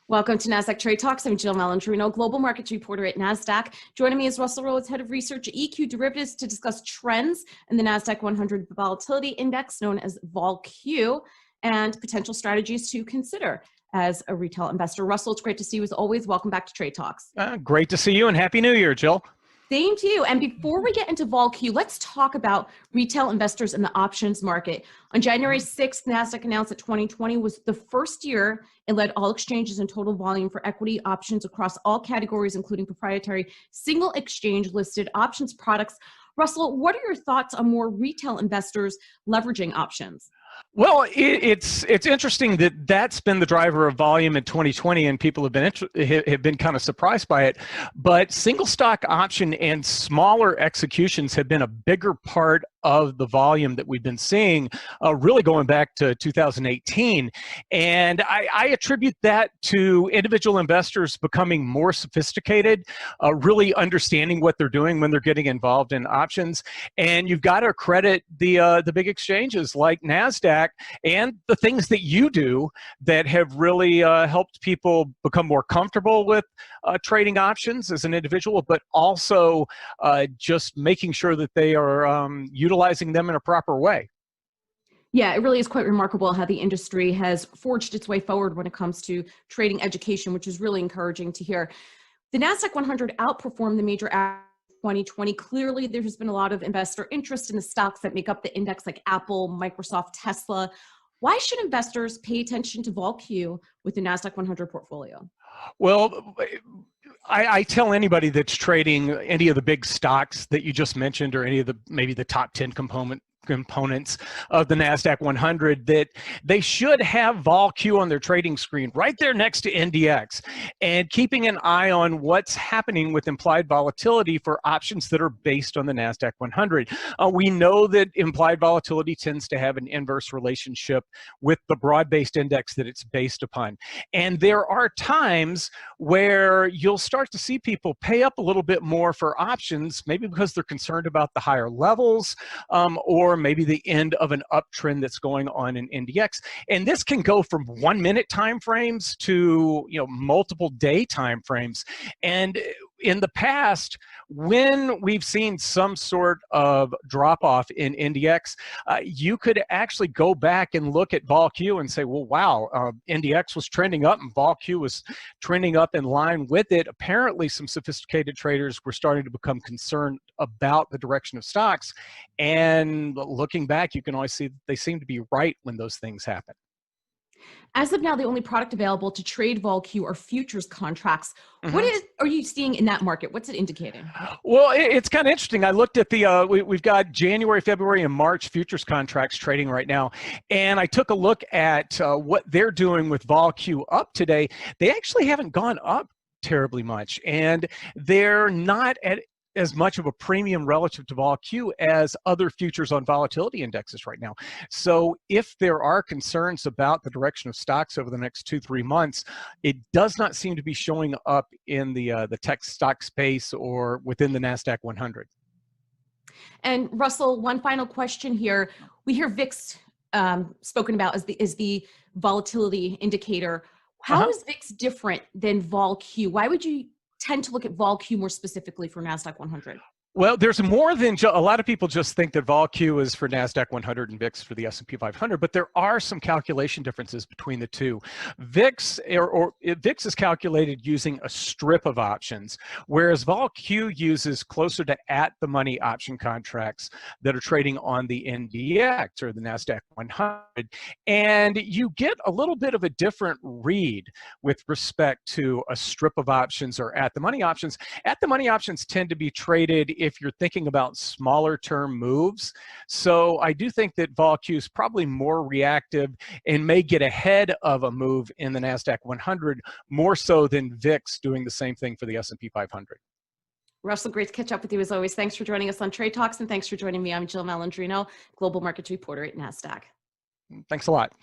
Welcome to Nasdaq Trade Talks. I'm Jill Malandrino, Global Markets Reporter at Nasdaq. Joining me is Russell Rhoads, Head of Research at EQDerivatives, to discuss trends in the Nasdaq-100 Volatility Index, known as VOLQ, and potential strategies to consider as a retail investor. Russell, it's great to see you as always. Welcome back to Trade Talks. Great to see you, and Happy New Year, Jill. Same to you. And before we get into VOLQ, let's talk about retail investors in the options market. On January 6th, Nasdaq announced that 2020 was the first year it led all exchanges in total volume for equity options across all categories, including proprietary single exchange listed options products. Russell, what are your thoughts on more retail investors leveraging options? Well, it's interesting that that's been the driver of volume in 2020, and people have been kind of surprised by it. But single stock option and smaller executions have been a bigger part of the volume that we've been seeing, really going back to 2018. And I attribute that to individual investors becoming more sophisticated, really understanding what they're doing when they're getting involved in options. And you've got to credit the big exchanges like Nasdaq and the things that you do that have really helped people become more comfortable with trading options as an individual, but also just making sure that they are utilizing them in a proper way. Yeah, it really is quite remarkable how the industry has forged its way forward when it comes to trading education, which is really encouraging to hear. The Nasdaq-100 outperformed the major 2020. Clearly, there has been a lot of investor interest in the stocks that make up the index, like Apple, Microsoft, Tesla. Why should investors pay attention to VOLQ with the Nasdaq-100 portfolio? Well, I tell anybody that's trading any of the big stocks that you just mentioned, or any of maybe the top 10 components of the Nasdaq-100, that they should have VOLQ on their trading screen right there next to NDX, and keeping an eye on what's happening with implied volatility for options that are based on the Nasdaq-100. We know that implied volatility tends to have an inverse relationship with the broad-based index that it's based upon. And there are times where you'll start to see people pay up a little bit more for options, maybe because they're concerned about the higher levels, or maybe the end of an uptrend that's going on in NDX. And this can go from 1 minute time frames to multiple day time frames. And in the past, when we've seen some sort of drop off in NDX, you could actually go back and look at VOLQ and say, well, wow, NDX was trending up and VOLQ was trending up in line with it. Apparently, some sophisticated traders were starting to become concerned about the direction of stocks. And looking back, you can always see that they seem to be right when those things happen. As of now, the only product available to trade VOLQ are futures contracts. What are you seeing in that market? What's it indicating? Well, it's kind of interesting. I looked at the, we've got January, February, and March futures contracts trading right now. And I took a look at what they're doing with VOLQ up today. They actually haven't gone up terribly much. And they're not at as much of a premium relative to VOLQ as other futures on volatility indexes right now. So if there are concerns about the direction of stocks over the next 2-3 months, it does not seem to be showing up in the tech stock space or within the Nasdaq-100. And Russell, one final question here. We hear VIX spoken about as the volatility indicator. How is VIX different than VOLQ? Why would you tend to look at VOLQ more specifically for Nasdaq-100? Well, there's more than a lot of people just think that VOLQ is for Nasdaq-100 and VIX for the S&P 500, but there are some calculation differences between the two. VIX is calculated using a strip of options, whereas VOLQ uses closer to at-the-money option contracts that are trading on the NDX or the Nasdaq-100, and you get a little bit of a different read with respect to a strip of options or at-the-money options. At-the-money options tend to be traded if you're thinking about smaller term moves. So I do think that VOLQ is probably more reactive and may get ahead of a move in the Nasdaq-100 more so than VIX doing the same thing for the S&P 500. Russell, great to catch up with you as always. Thanks for joining us on Trade Talks, and thanks for joining me. I'm Jill Malandrino, Global Markets Reporter at Nasdaq. Thanks a lot.